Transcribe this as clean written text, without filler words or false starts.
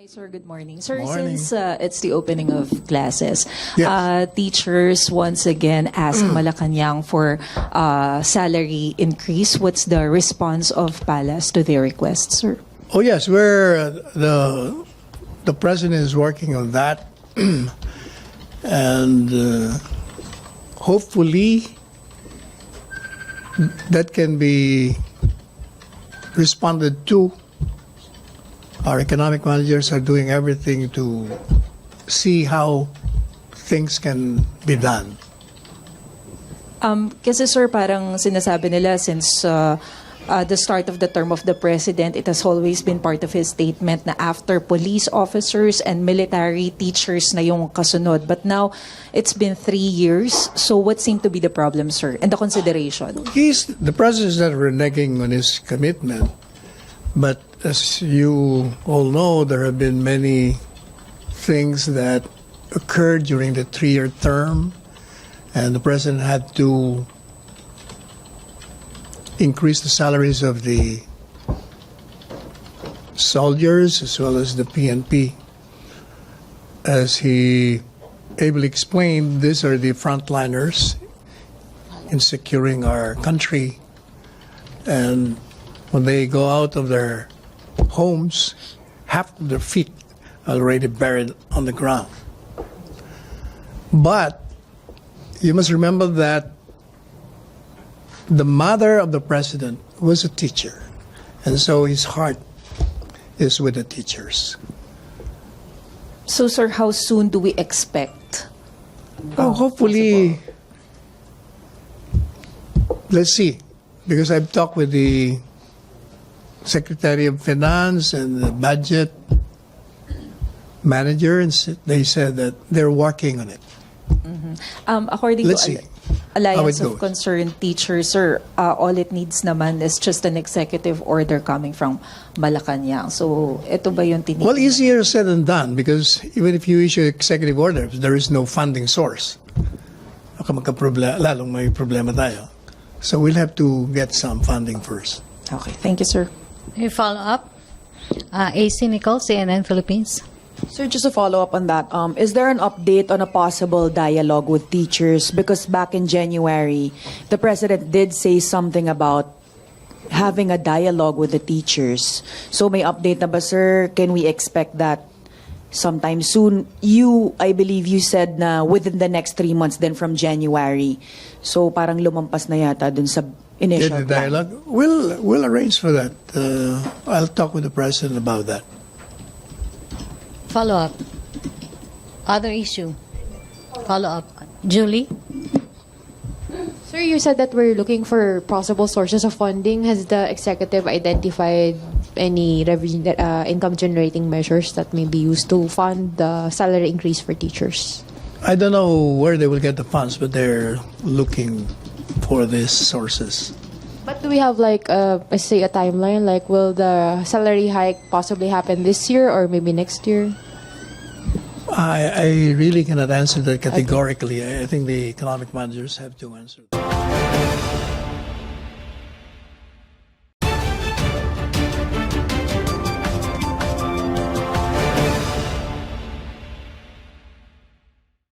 Sir, good morning. Sir, Morning. since it's the opening of classes, Yes. teachers once again ask Malacanang for salary increase. What's the response of Palas to their request, sir? Oh yes, the president is working on that, and hopefully that can be responded to. Our economic managers are doing everything to see how things can be done. Kasi sir, parang sinasabi nila since the start of the term of the president, it has always been part of his statement na after police officers and military teachers na yung kasunod. But now, it's been 3 years. So what seemed to be the problem, sir, and the consideration? The president is not reneging on his commitment, but as you all know, there have been many things that occurred during the 3-year term, and the president had to increase the salaries of the soldiers as well as the PNP. As he ably explained, these are the frontliners in securing our country, and when they go out of their homes, half of their feet are already buried on the ground. But you must remember that the mother of the president was a teacher, and so his heart is with the teachers. So, sir, how soon do we expect? Oh, hopefully, let's see, because I've talked with the Secretary of Finance and the budget manager, and they said that they're working on it. According Let's to see Alliance how it of goes. Concerned Teachers, sir, all it needs naman is just an executive order coming from Malacanang. So, ito ba yung tinitingnan? Well, easier said than done, because even if you issue executive orders, there is no funding source. Baka lalong may problema tayo. So we'll have to get some funding first. Okay, thank you, sir. A follow-up. AC Nicole, CNN Philippines. Sir, just a follow-up on that. Is there an update on a possible dialogue with teachers? Because back in January, the president did say something about having a dialogue with the teachers. So may update na ba, sir? Can we expect that sometime soon? I believe you said na within the next 3 months, then from January. So parang lumampas na yata dun sa initial Get the plan. dialogue. We'll arrange for that. I'll talk with the president about that. Follow-up. Other issue. Follow-up. Julie? Sir, you said that we're looking for possible sources of funding. Has the executive identified any revenue, income-generating measures that may be used to fund the salary increase for teachers? I don't know where they will get the funds, but they're looking for these sources. But do we have let's say a timeline? Like, will the salary hike possibly happen this year or maybe next year? I really cannot answer that categorically. I think the economic managers have to answer.